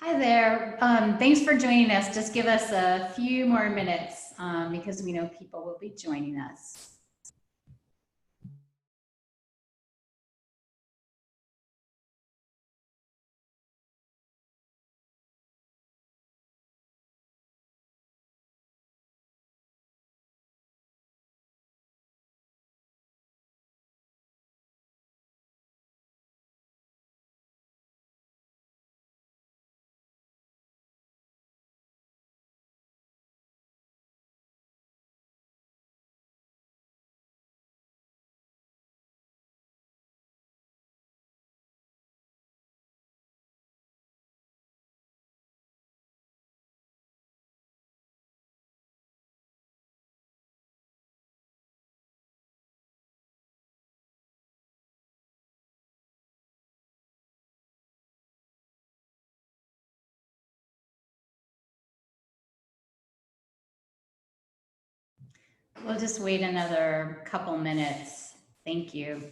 Hi there. Thanks for joining us. Just give us a few more minutes because we know people will be joining us. We'll just wait another couple minutes. Thank you.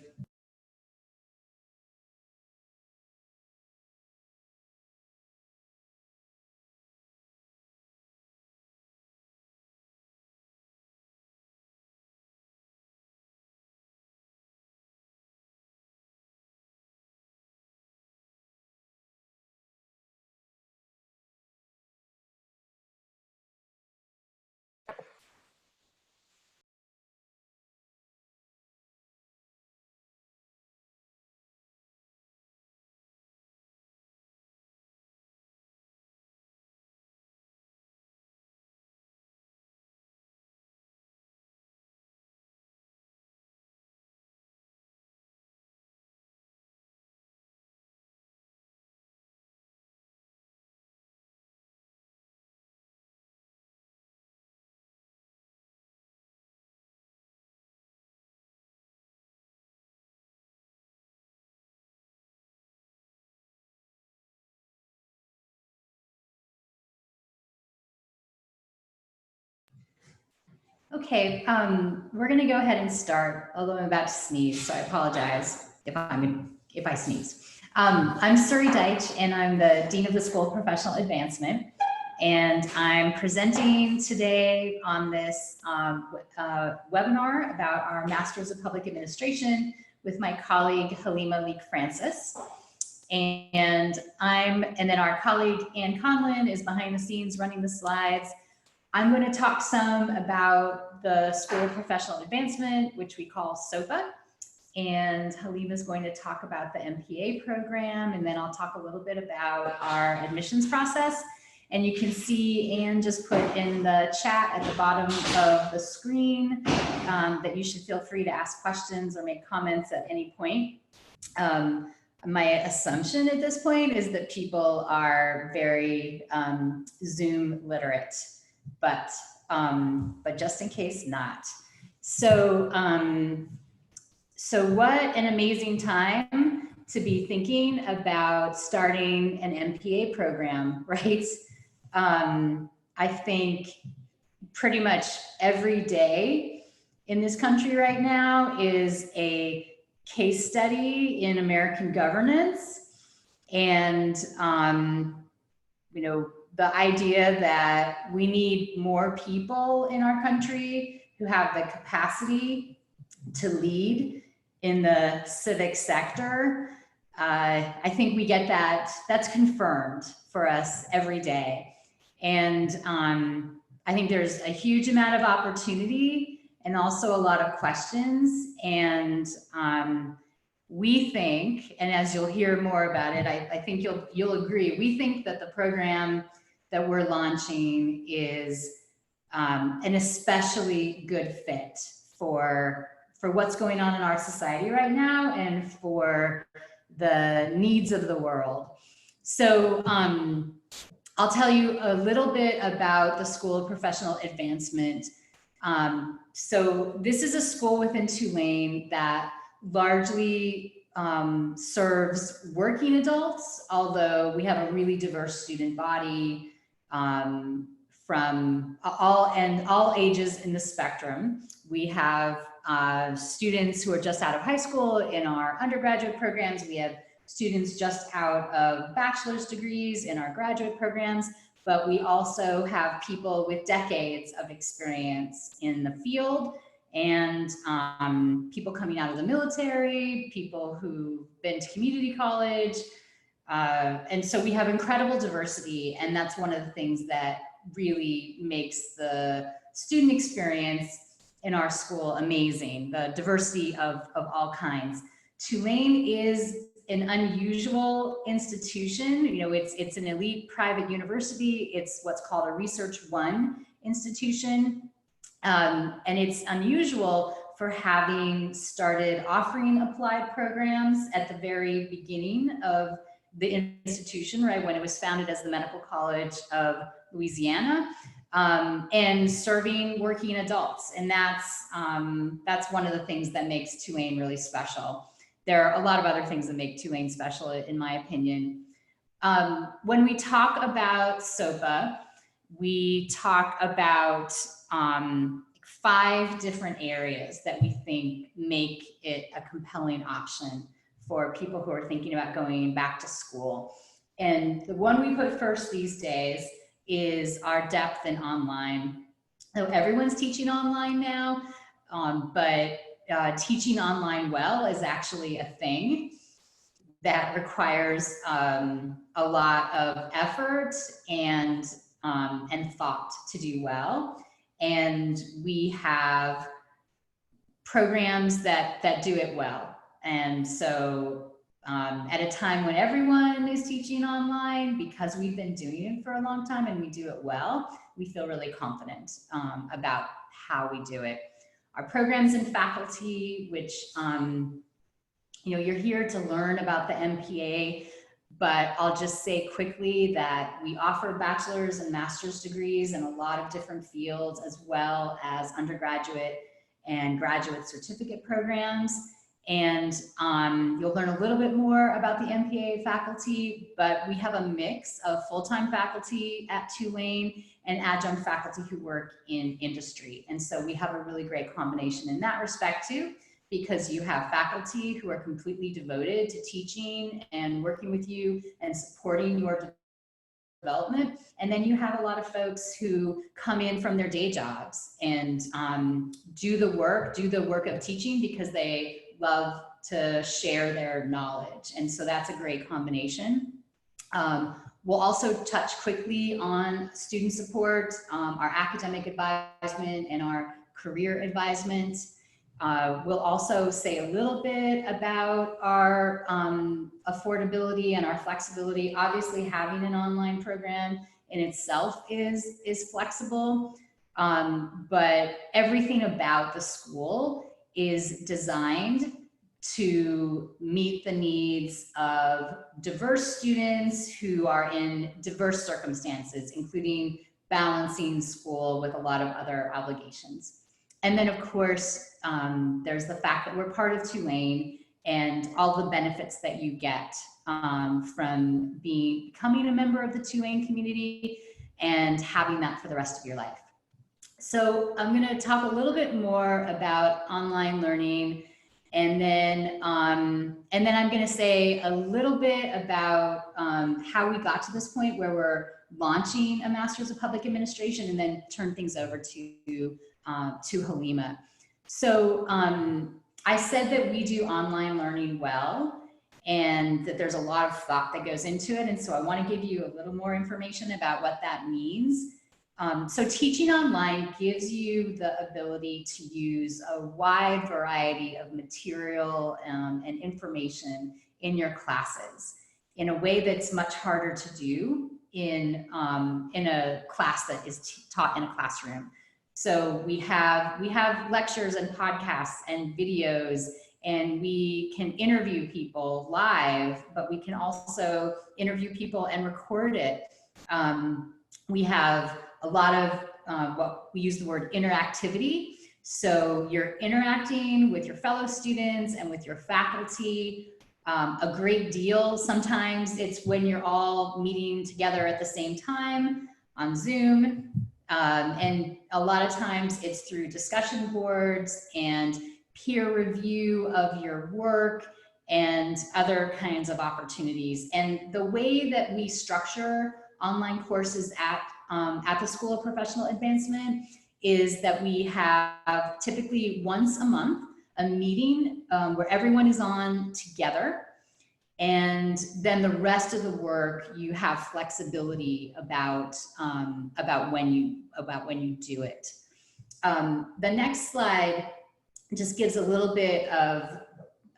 Okay, we're going to go ahead and start, although I'm about to sneeze, so I apologize if I sneeze. I'm Suri Deitch, and I'm the Dean of the School of Professional Advancement, and I'm presenting today on this webinar about our Masters of Public Administration with my colleague Halima Leek Francis. And then our colleague Ann Conlon is behind the scenes running the slides. I'm going to talk some about the School of Professional Advancement, which we call SOPA, and Halima is going to talk about the MPA program, and then I'll talk a little bit about our admissions process. And you can see Ann just put in the chat at the bottom of the screen that you should feel free to ask questions or make comments at any point. My assumption at this point is that people are very Zoom literate. But just in case not. So what an amazing time to be thinking about starting an MPA program, right? I think pretty much every day in this country right now is a case study in American governance. And, the idea that we need more people in our country who have the capacity to lead in the civic sector. I think we get that's confirmed for us every day. And I think there's a huge amount of opportunity and also a lot of questions. And we think, and as you'll hear more about it, I think you'll agree, we think that the program that we're launching is an especially good fit for what's going on in our society right now and for the needs of the world. So I'll tell you a little bit about the School of Professional Advancement. So this is a school within Tulane that largely serves working adults, although we have a really diverse student body from all ages in the spectrum. We have students who are just out of high school in our undergraduate programs. We have students just out of bachelor's degrees in our graduate programs, but we also have people with decades of experience in the field, and people coming out of the military, people who've been to community college. And so we have incredible diversity, and that's one of the things that really makes the student experience in our school amazing, the diversity of all kinds. Tulane is an unusual institution. You know, it's an elite private university. It's what's called a Research One institution. And it's unusual for having started offering applied programs at the very beginning of the institution, right, when it was founded as the Medical College of Louisiana, and serving working adults. And that's one of the things that makes Tulane really special. There are a lot of other things that make Tulane special, in my opinion. When we talk about SOPA, we talk about 5 different areas that we think make it a compelling option for people who are thinking about going back to school. And the one we put first these days is our depth in online. So everyone's teaching online now, but teaching online well is actually a thing that requires a lot of effort and thought to do well. And we have programs that do it well. And so at a time when everyone is teaching online, because we've been doing it for a long time and we do it well, we feel really confident about how we do it. Our programs and faculty, which you know, you're here to learn about the MPA, but I'll just say quickly that we offer bachelor's and master's degrees in a lot of different fields, as well as undergraduate and graduate certificate programs. And you'll learn a little bit more about the MPA faculty, but we have a mix of full-time faculty at Tulane and adjunct faculty who work in industry. And so we have a really great combination in that respect too, because you have faculty who are completely devoted to teaching and working with you and supporting your development. And then you have a lot of folks who come in from their day jobs and do the work of teaching because they love to share their knowledge. And so that's a great combination. We'll also touch quickly on student support, our academic advisement and our career advisement. We'll also say a little bit about our affordability and our flexibility. Obviously, having an online program in itself is flexible, but everything about the school is designed to meet the needs of diverse students who are in diverse circumstances, including balancing school with a lot of other obligations. And then, of course, there's the fact that we're part of Tulane and all the benefits that you get from becoming a member of the Tulane community and having that for the rest of your life. So I'm going to talk a little bit more about online learning, and then I'm going to say a little bit about how we got to this point where we're launching a Master's of Public Administration, and then turn things over to Halima. So I said that we do online learning well, and that there's a lot of thought that goes into it. And so I want to give you a little more information about what that means. So teaching online gives you the ability to use a wide variety of material and information in your classes in a way that's much harder to do in a class that is taught in a classroom. So we have lectures and podcasts and videos, and we can interview people live, but we can also interview people and record it. We have a lot of what we use the word interactivity. So you're interacting with your fellow students and with your faculty a great deal. Sometimes it's when you're all meeting together at the same time on Zoom. And a lot of times it's through discussion boards and peer review of your work and other kinds of opportunities. And the way that we structure online courses at the School of Professional Advancement is that we have typically once a month a meeting where everyone is on together, and then the rest of the work you have flexibility about when you do it. The next slide just gives a little bit of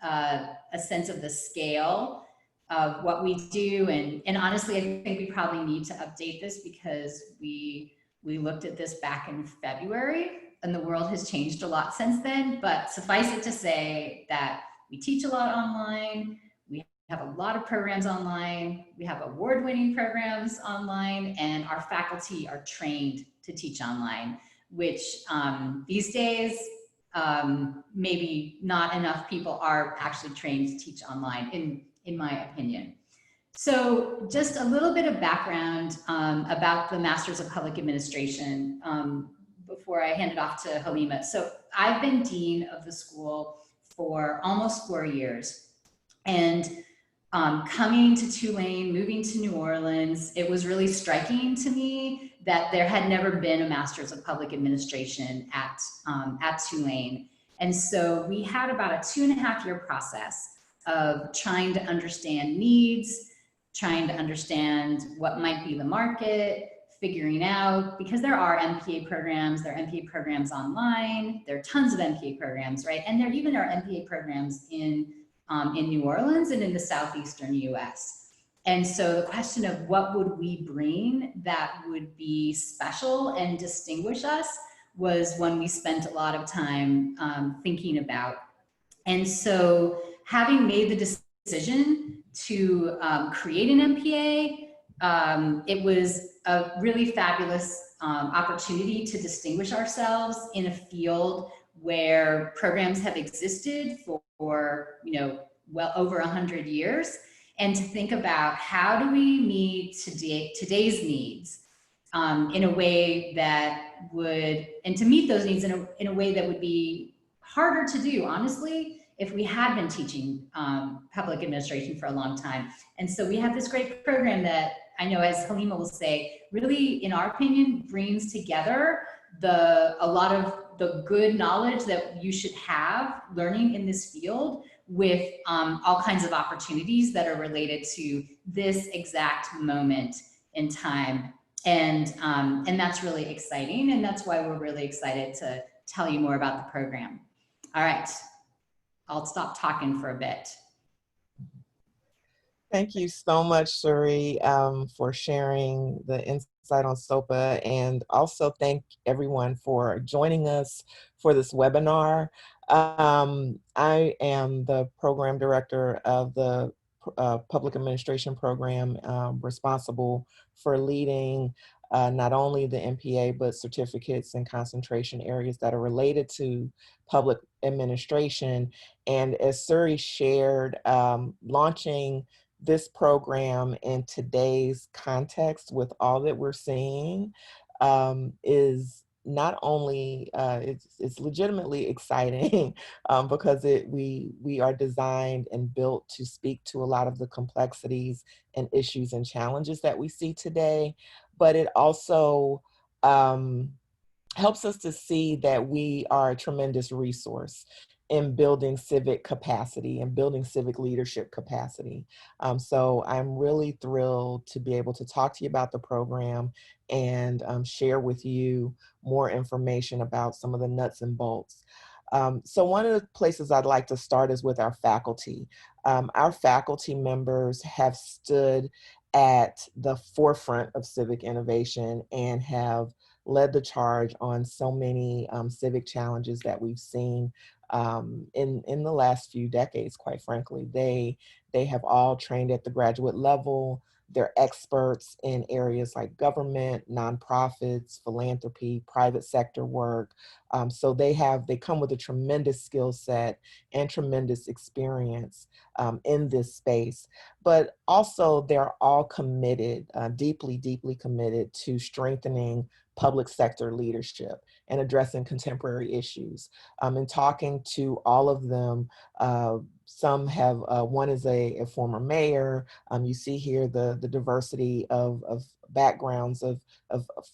a sense of the scale of what we do, and honestly, I think we probably need to update this because we looked at this back in February, and the world has changed a lot since then. But suffice it to say that we teach a lot online. We have a lot of programs online. We have award-winning programs online, and our faculty are trained to teach online, which these days, maybe not enough people are actually trained to teach online, in my opinion. So just a little bit of background about the Masters of Public Administration before I hand it off to Halima. So I've been dean of the school for almost 4 years. And coming to Tulane, moving to New Orleans, it was really striking to me that there had never been a Masters of Public Administration at Tulane. And so we had about a 2.5-year process of trying to understand needs, trying to understand what might be the market, figuring out, because there are MPA programs, there are MPA programs online, there are tons of MPA programs, right? And there even are MPA programs in New Orleans and in the southeastern US. And so the question of what would we bring that would be special and distinguish us was one we spent a lot of time thinking about. And so having made the decision to create an MPA, it was a really fabulous opportunity to distinguish ourselves in a field where programs have existed for well over 100 years, and to think about how do we meet today's needs in a way that would, and to meet those needs in a way that would be harder to do, honestly, if we had been teaching public administration for a long time. And so we have this great program that I know, as Halima will say, really, in our opinion, brings together a lot of the good knowledge that you should have learning in this field with all kinds of opportunities that are related to this exact moment in time. And that's really exciting. And that's why we're really excited to tell you more about the program. All right, I'll stop talking for a bit. Thank you so much, Suri, for sharing the insight on SOPA, and also thank everyone for joining us for this webinar. I am the program director of the Public Administration Program, responsible for leading not only the MPA, but certificates and concentration areas that are related to public administration. And as Suri shared, launching this program in today's context with all that we're seeing is not only, it's legitimately exciting because we are designed and built to speak to a lot of the complexities and issues and challenges that we see today, but it also helps us to see that we are a tremendous resource in building civic capacity and building civic leadership capacity. So I'm really thrilled to be able to talk to you about the program and share with you more information about some of the nuts and bolts. So one of the places I'd like to start is with our faculty. Our faculty members have stood at the forefront of civic innovation and have led the charge on so many civic challenges that we've seen in the last few decades, quite frankly. They have all trained at the graduate level. They're experts in areas like government, nonprofits, philanthropy, private sector work. So they come with a tremendous skill set and tremendous experience in this space. But also they're all committed, deeply, deeply committed to strengthening public sector leadership and addressing contemporary issues. In talking to all of them, some have, one is a former mayor. You see here the diversity of backgrounds of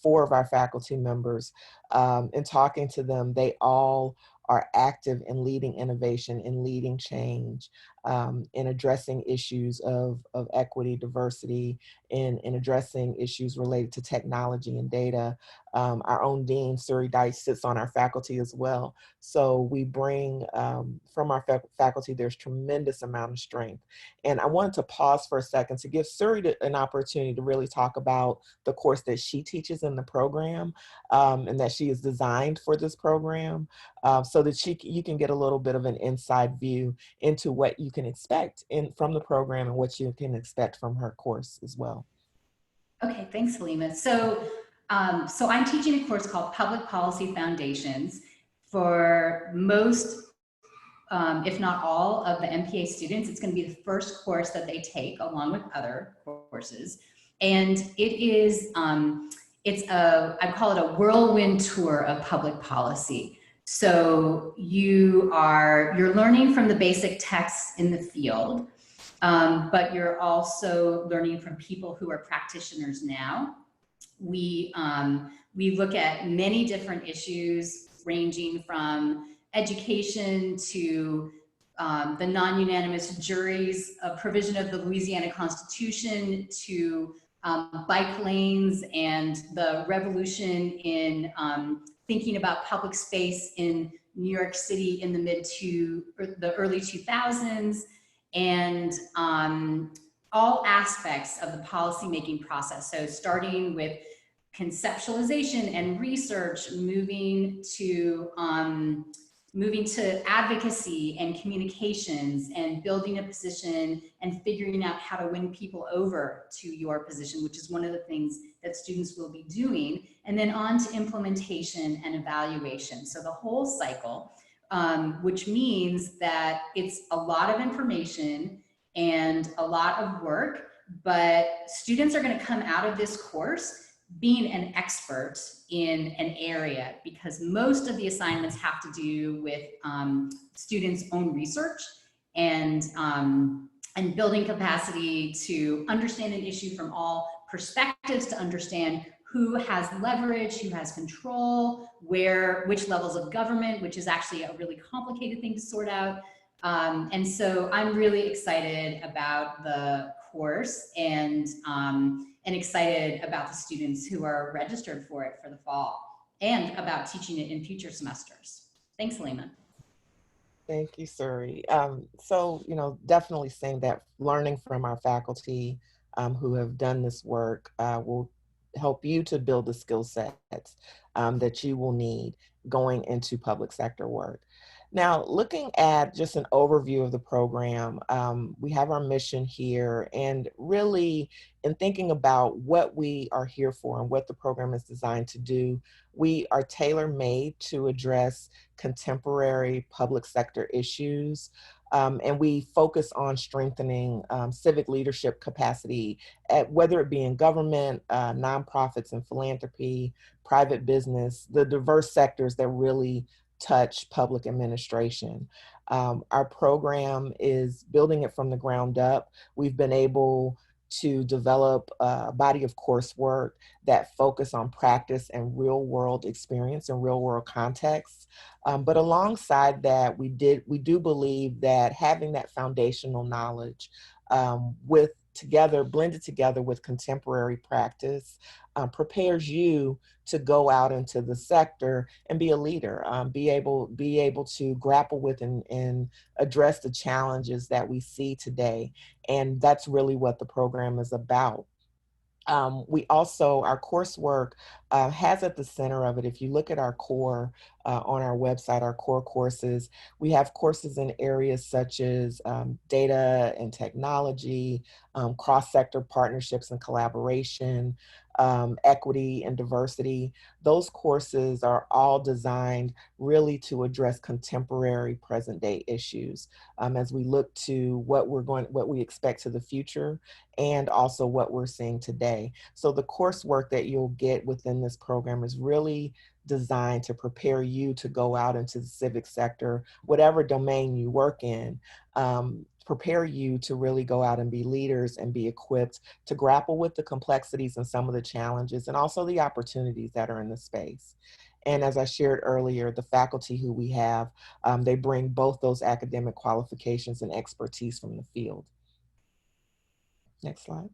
4 of our faculty members. In talking to them, they all are active in leading innovation, in leading change, in addressing issues of equity, diversity, in addressing issues related to technology and data. Our own dean, Suri Deitch, sits on our faculty as well. So we bring from our faculty, there's tremendous amount of strength. And I wanted to pause for a second to give Suri an opportunity to really talk about the course that she teaches in the program, and that she is designed for this program, so that you can get a little bit of an inside view into what you can expect from the program and what you can expect from her course as well. Okay, thanks, Halima. So I'm teaching a course called Public Policy Foundations for most, if not all, of the MPA students. It's going to be the first course that they take along with other courses. And it is, I call it a whirlwind tour of public policy. So you're learning from the basic texts in the field, but you're also learning from people who are practitioners now. We look at many different issues ranging from education to the non-unanimous juries, a provision of the Louisiana Constitution, to bike lanes and the revolution in thinking about public space in New York City in the early 2000s, and all aspects of the policymaking process. So starting with conceptualization and research, moving to advocacy and communications, and building a position and figuring out how to win people over to your position, which is one of the things that students will be doing, and then on to implementation and evaluation. So the whole cycle, which means that it's a lot of information and a lot of work, but students are going to come out of this course being an expert in an area, because most of the assignments have to do with students' own research and building capacity to understand an issue from all perspectives, to understand who has leverage, who has control, which levels of government, which is actually a really complicated thing to sort out. And so I'm really excited about the course, and excited about the students who are registered for it for the fall, and about teaching it in future semesters. Thanks, Halima. Thank you, Suri. So, definitely saying that learning from our faculty who have done this work will help you to build the skill sets that you will need going into public sector work. Now, looking at just an overview of the program, we have our mission here, and really in thinking about what we are here for and what the program is designed to do, we are tailor-made to address contemporary public sector issues. And we focus on strengthening civic leadership capacity, whether it be in government, nonprofits and philanthropy, private business, the diverse sectors that really touch public administration. Our program is building it from the ground up. We've been able to develop a body of coursework that focus on practice and real world experience and real world contexts. But alongside that, we do believe that having that foundational knowledge blended together with contemporary practice prepares you to go out into the sector and be a leader, be able to grapple with and address the challenges that we see today. And that's really what the program is about. Our coursework has at the center of it, if you look at our core on our website, our core courses, we have courses in areas such as data and technology, cross-sector partnerships and collaboration, equity and diversity. Those courses are all designed really to address contemporary present day issues as we look to what we expect to the future and also what we're seeing today. So the coursework that you'll get within this program is really designed to prepare you to go out into the civic sector, whatever domain you work in, prepare you to really go out and be leaders and be equipped to grapple with the complexities and some of the challenges and also the opportunities that are in the space. And as I shared earlier, the faculty who we have, they bring both those academic qualifications and expertise from the field. Next slide.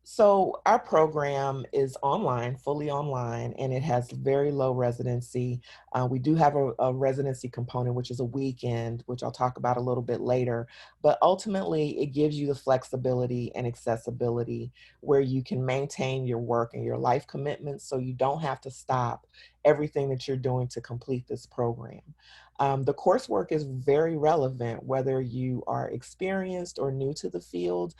So our program is online, fully online, and it has very low residency. We do have a residency component, which is a weekend, which I'll talk about a little bit later. But ultimately, it gives you the flexibility and accessibility where you can maintain your work and your life commitments so you don't have to stop everything that you're doing to complete this program. The coursework is very relevant, whether you are experienced or new to the field.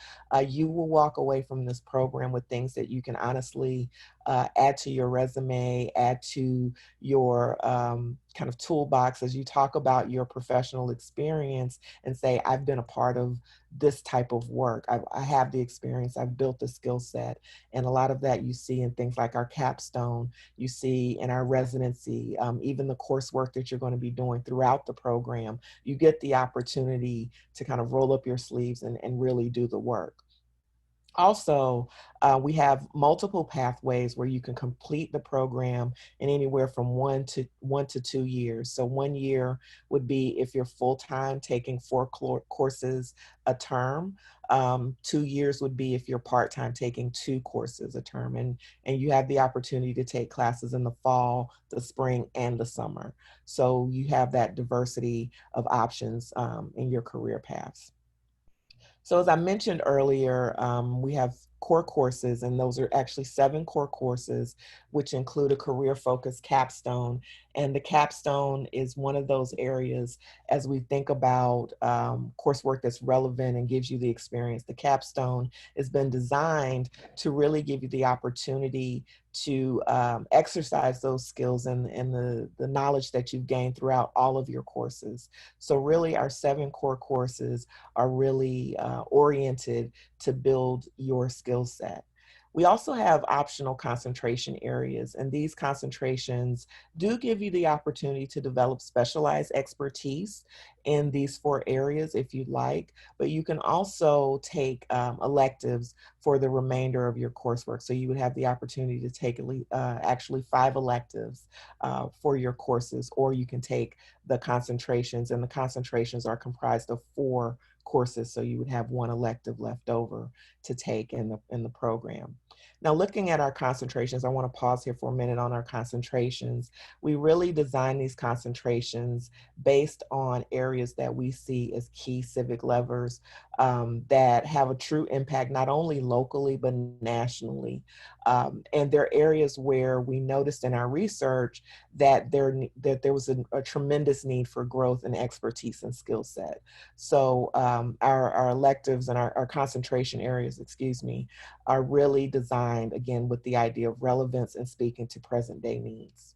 You will walk away from this program with things that you can honestly add to your resume, add to your kind of toolbox as you talk about your professional experience and say, I've been a part of this type of work. I have the experience, I've built the skill set. And a lot of that you see in things like our capstone, you see in our residency, even the coursework that you're going to be doing throughout the program. You get the opportunity to kind of roll up your sleeves and really do the work. Also, we have multiple pathways where you can complete the program in anywhere from 1 to 2 years. So 1 year would be if you're full-time taking 4 courses a term. 2 years would be if you're part-time taking 2 courses a term. And you have the opportunity to take classes in the fall, the spring, and the summer. So you have that diversity of options in your career paths. So as I mentioned earlier, we have core courses, and those are actually 7 core courses, which include a career-focused capstone. And the capstone is one of those areas as we think about coursework that's relevant and gives you the experience. The capstone has been designed to really give you the opportunity to exercise those skills and the knowledge that you've gained throughout all of your courses. So really our 7 core courses are really oriented to build your skill set. We also have optional concentration areas, and these concentrations do give you the opportunity to develop specialized expertise in these 4 areas if you'd like, but you can also take electives for the remainder of your coursework. So you would have the opportunity to take actually 5 electives for your courses, or you can take the concentrations, and the concentrations are comprised of 4 courses, so you would have 1 elective left over to take in the program. Now, looking at our concentrations, I want to pause here for a minute on our concentrations. We really design these concentrations based on areas that we see as key civic levers that have a true impact, not only locally, but nationally. And there are areas where we noticed in our research that there was a tremendous need for growth and expertise and skill set. So our electives and our concentration areas, excuse me, are really designed, again, with the idea of relevance and speaking to present day needs.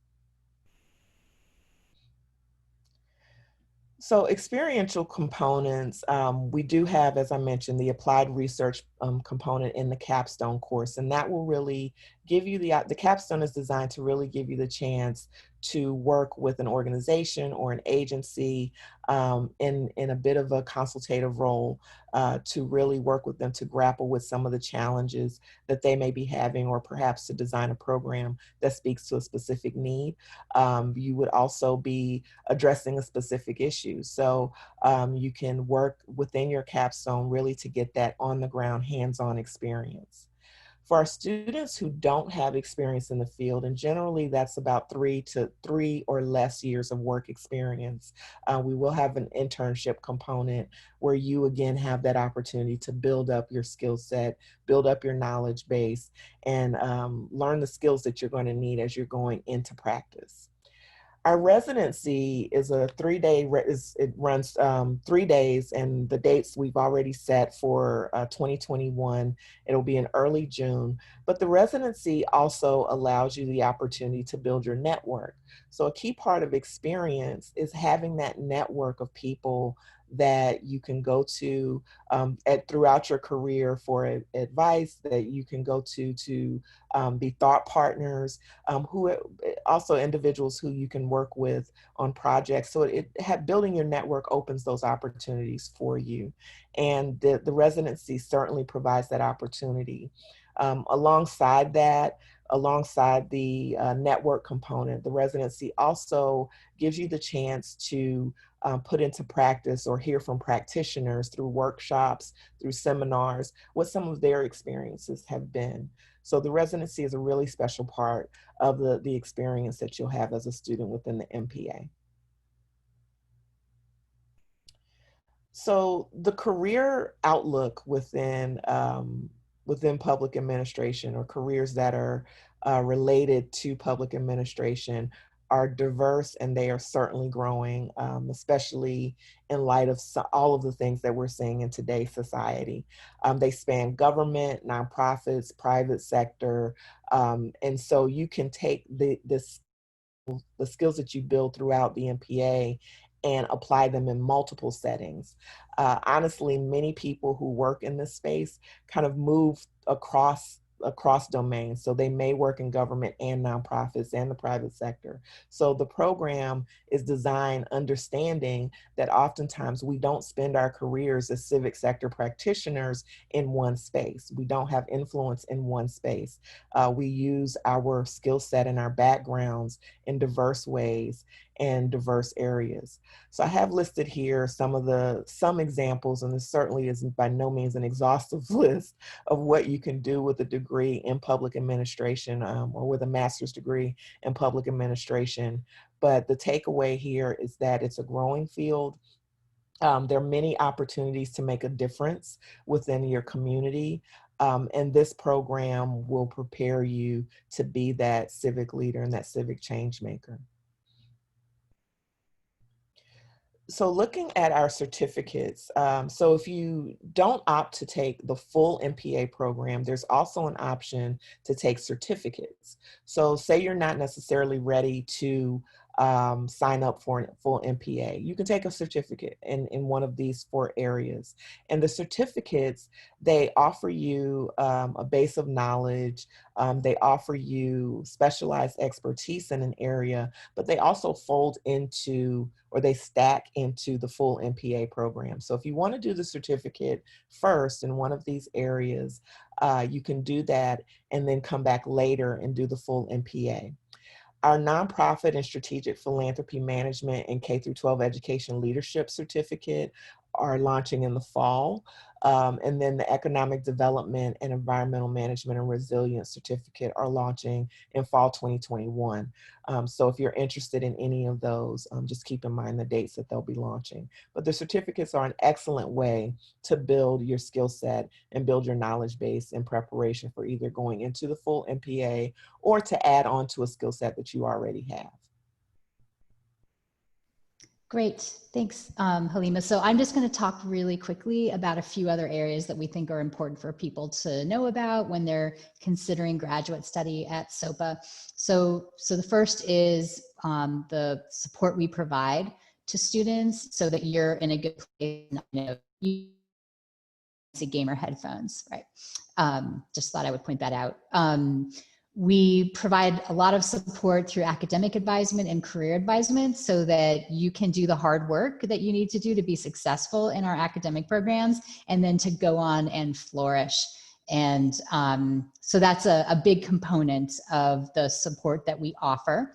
So experiential components, we do have, as I mentioned, the applied research component in the capstone course, and that will really give you the capstone is designed to really give you the chance to work with an organization or an agency in a bit of a consultative role to really work with them to grapple with some of the challenges that they may be having, or perhaps to design a program that speaks to a specific need. You would also be addressing a specific issue. So you can work within your capstone really to get that on the ground, hands-on experience. For our students who don't have experience in the field, and generally that's about 3 or less years of work experience, we will have an internship component where you again have that opportunity to build up your skill set, build up your knowledge base, and learn the skills that you're going to need as you're going into practice. Our residency is a 3-day, it runs 3 days, and the dates we've already set for 2021. It'll be in early June. But the residency also allows you the opportunity to build your network. So a key part of experience is having that network of people that you can go to throughout your career for advice, that you can go to be thought partners, who also individuals who you can work with on projects. So building your network opens those opportunities for you. And the residency certainly provides that opportunity. Alongside that, alongside the network component, the residency also gives you the chance to put into practice or hear from practitioners through workshops, through seminars, what some of their experiences have been. So the residency is a really special part of the experience that you'll have as a student within the MPA. So the career outlook within public administration, or careers that are related to public administration, are diverse, and they are certainly growing, especially in light of all of the things that we're seeing in today's society. They span government, nonprofits, private sector, and so you can take the skills that you build throughout the MPA and apply them in multiple settings. Honestly, many people who work in this space kind of move across domains. So they may work in government and nonprofits and the private sector. So the program is designed understanding that oftentimes we don't spend our careers as civic sector practitioners in one space. We don't have influence in one space. We use our skill set and our backgrounds in diverse ways and diverse areas. So I have listed here some examples, and this certainly is by no means an exhaustive list of what you can do with a degree in public administration, or with a master's degree in public administration. But the takeaway here is that it's a growing field. There are many opportunities to make a difference within your community. And this program will prepare you to be that civic leader and that civic change maker. So looking at our certificates, so if you don't opt to take the full MPA program, there's also an option to take certificates. So say you're not necessarily ready to sign up for a full MPA, you can take a certificate in one of these 4 areas. And the certificates, they offer you a base of knowledge, they offer you specialized expertise in an area, but they also fold into, or they stack into, the full MPA program. So if you want to do the certificate first in one of these areas, you can do that and then come back later and do the full MPA. Our nonprofit and strategic philanthropy management and K-12 education leadership certificate are launching in the fall. And then the economic development and environmental management and resilience certificate are launching in fall 2021. So if you're interested in any of those, just keep in mind the dates that they'll be launching. But the certificates are an excellent way to build your skill set and build your knowledge base in preparation for either going into the full MPA or to add on to a skill set that you already have. Great, thanks, Halima. So I'm just going to talk really quickly about a few other areas that we think are important for people to know about when they're considering graduate study at SOPA. So the first is the support we provide to students so that you're in a good place. You see gamer headphones, right? Just thought I would point that out. We provide a lot of support through academic advisement and career advisement so that you can do the hard work that you need to do to be successful in our academic programs and then to go on and flourish. And so that's a big component of the support that we offer.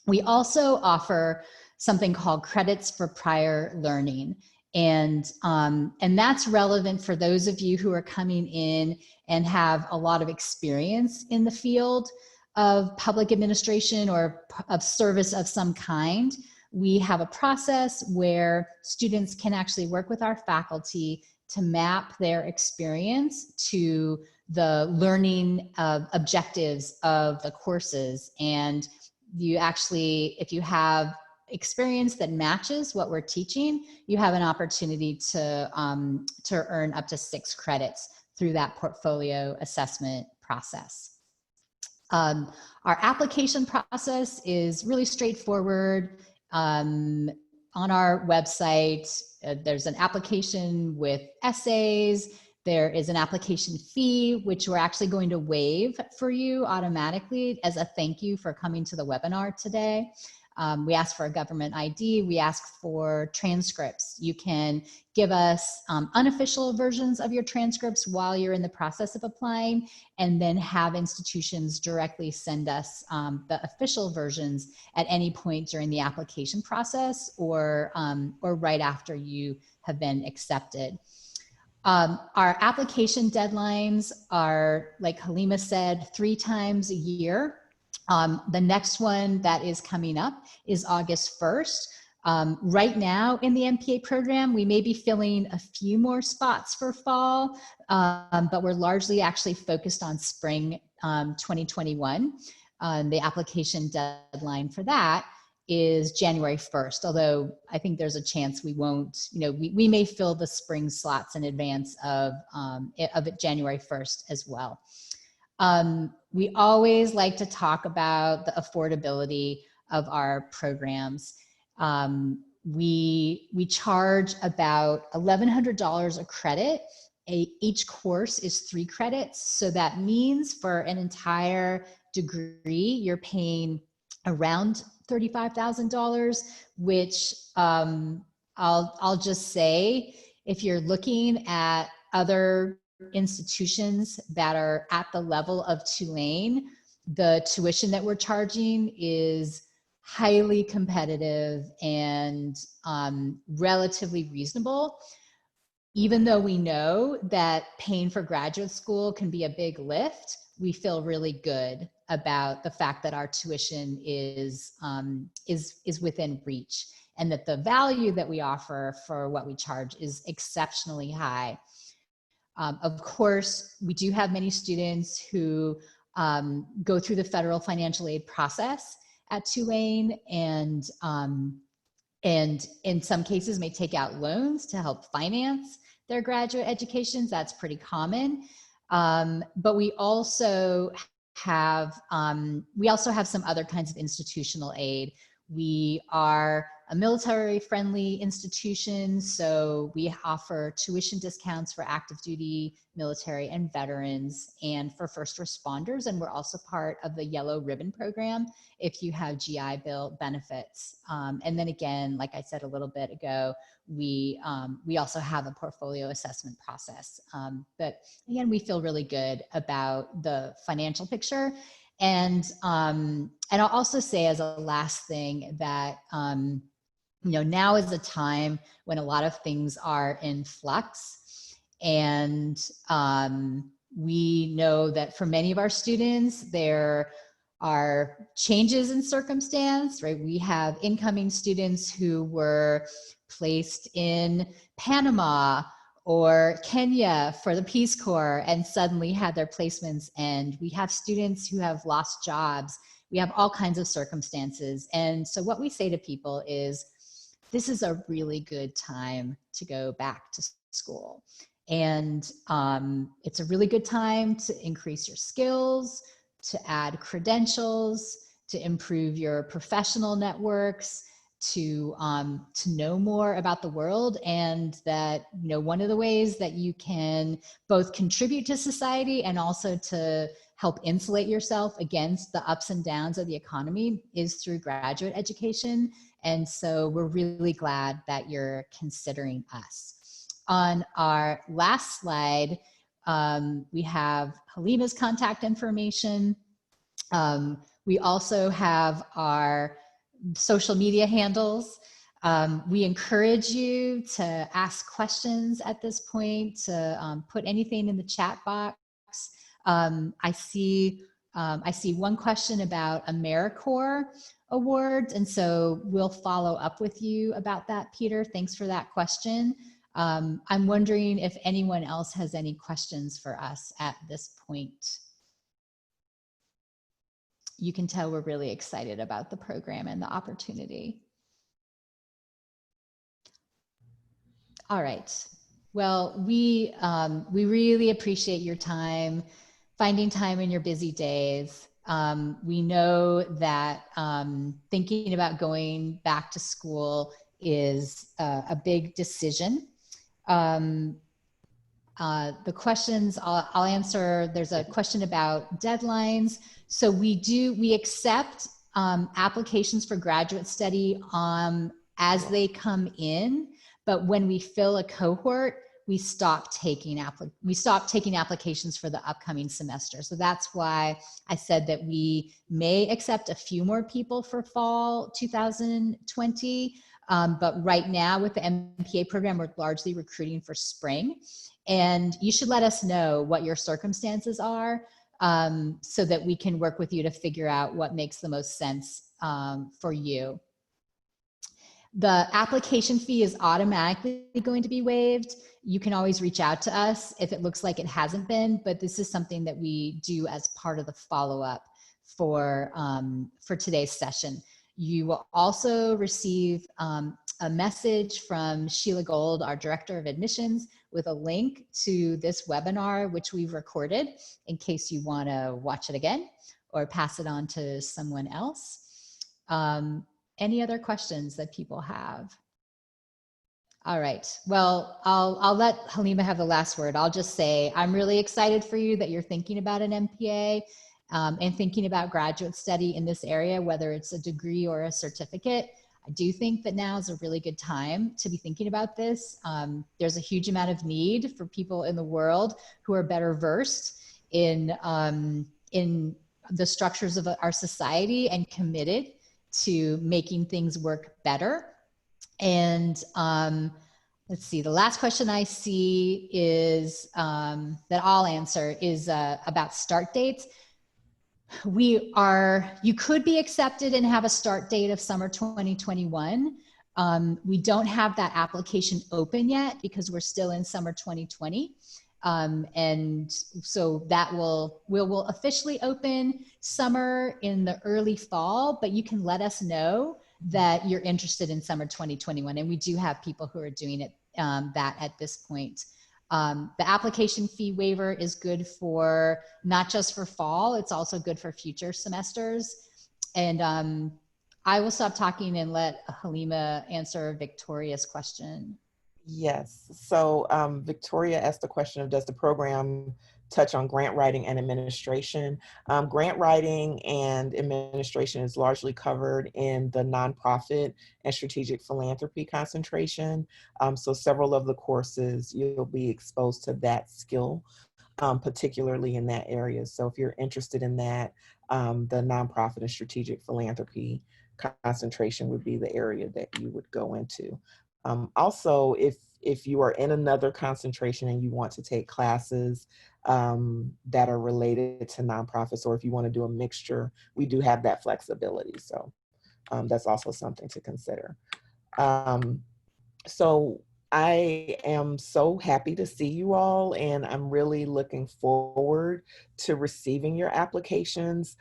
We also offer something called credits for prior learning. And that's relevant for those of you who are coming in and have a lot of experience in the field of public administration or of service of some kind. We have a process where students can actually work with our faculty to map their experience to the learning objectives of the courses. And you actually, if you have experience that matches what we're teaching, you have an opportunity to earn up to 6 credits through that portfolio assessment process. Our application process is really straightforward. On our website, there's an application with essays. There is an application fee, which we're actually going to waive for you automatically as a thank you for coming to the webinar today. We ask for a government ID. We ask for transcripts. You can give us unofficial versions of your transcripts while you're in the process of applying, and then have institutions directly send us the official versions at any point during the application process, or right after you have been accepted. Our application deadlines are, like Halima said, 3 times a year. The next one that is coming up is August 1st. Right now in the MPA program, we may be filling a few more spots for fall, but we're largely actually focused on spring 2021. The application deadline for that is January 1st, although I think there's a chance we won't, we may fill the spring slots in advance of it January 1st as well. We always like to talk about the affordability of our programs. We charge about $1,100 a credit. Each course is 3 credits. So that means for an entire degree, you're paying around $35,000, which I'll just say, if you're looking at other institutions that are at the level of Tulane, the tuition that we're charging is highly competitive and relatively reasonable. Even though we know that paying for graduate school can be a big lift, we feel really good about the fact that our tuition is within reach, and that the value that we offer for what we charge is exceptionally high. Of course, we do have many students who go through the federal financial aid process at Tulane, and in some cases may take out loans to help finance their graduate educations. That's pretty common. But we also have some other kinds of institutional aid. We are a military-friendly institution, so we offer tuition discounts for active duty military and veterans, and for first responders. And we're also part of the Yellow Ribbon Program if you have GI Bill benefits. And then again, like I said a little bit ago, we also have a portfolio assessment process. But again, we feel really good about the financial picture. And I'll also say as a last thing that, now is a time when a lot of things are in flux. And we know that for many of our students, there are changes in circumstance, right? We have incoming students who were placed in Panama or Kenya for the Peace Corps and suddenly had their placements end. We have students who have lost jobs. We have all kinds of circumstances. And so what we say to people is, this is a really good time to go back to school. And it's a really good time to increase your skills, to add credentials, to improve your professional networks, to know more about the world. And that, one of the ways that you can both contribute to society and also to help insulate yourself against the ups and downs of the economy is through graduate education. And so we're really glad that you're considering us. On our last slide, we have Halima's contact information. We also have our social media handles. We encourage you to ask questions at this point, to put anything in the chat box. I see one question about AmeriCorps awards, and so we'll follow up with you about that, Peter. Thanks for that question. I'm wondering if anyone else has any questions for us at this point. you can tell we're really excited about the program and the opportunity. All right. Well, we really appreciate your time, finding time in your busy days. We know that thinking about going back to school is a big decision. The questions I'll answer. There's a question about deadlines. So we accept applications for graduate study as they come in, but when we fill a cohort, we stop taking applications for the upcoming semester. So that's why I said that we may accept a few more people for fall 2020. But right now with the MPA program, we're largely recruiting for spring. And you should let us know what your circumstances are so that we can work with you to figure out what makes the most sense for you. The application fee is automatically going to be waived. You can always reach out to us if it looks like it hasn't been, but this is something that we do as part of the follow-up for today's session. You will also receive a message from Sheila Gold, our Director of Admissions, with a link to this webinar, which we've recorded in case you want to watch it again or pass it on to someone else. Any other questions that people have? All right. Well, I'll let Halima have the last word. I'll just say I'm really excited for you that you're thinking about an MPA and thinking about graduate study in this area, whether it's a degree or a certificate. I do think that now is a really good time to be thinking about this. There's a huge amount of need for people in the world who are better versed in the structures of our society and committed to making things work better. And let's see, the last question I see is that I'll answer is about start dates. You could be accepted and have a start date of summer 2021. We don't have that application open yet because we're still in summer 2020. And so we'll officially open summer in the early fall, but you can let us know that you're interested in summer 2021. And we do have people who are doing it that at this point. The application fee waiver is good for not just for fall, it's also good for future semesters. And I will stop talking and let Halima answer Victoria's question. Yes. So Victoria asked the question of, does the program touch on grant writing and administration? Grant writing and administration is largely covered in the nonprofit and strategic philanthropy concentration. So several of the courses, you'll be exposed to that skill, particularly in that area. So if you're interested in that, the nonprofit and strategic philanthropy concentration would be the area that you would go into. Also, if you are in another concentration and you want to take classes that are related to nonprofits, or if you want to do a mixture, we do have that flexibility. So that's also something to consider. So I am so happy to see you all, and I'm really looking forward to receiving your applications.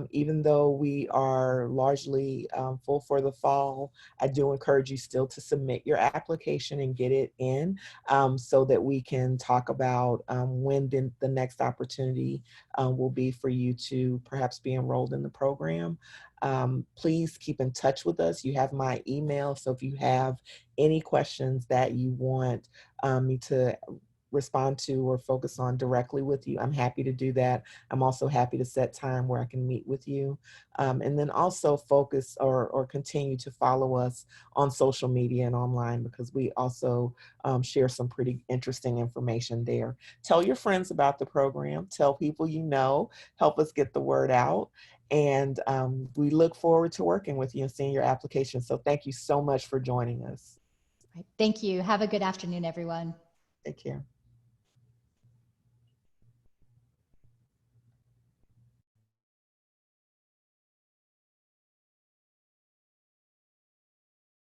Even though we are largely full for the fall, I do encourage you still to submit your application and get it in so that we can talk about when the next opportunity will be for you to perhaps be enrolled in the program. Please keep in touch with us. You have my email, so if you have any questions that you want me to respond to or focus on directly with you, I'm happy to do that. I'm also happy to set time where I can meet with you. And then also focus or continue to follow us on social media and online, because we also share some pretty interesting information there. Tell your friends about the program, tell people you know, help us get the word out. And we look forward to working with you and seeing your application. So thank you so much for joining us. Thank you. Have a good afternoon, everyone. Take care.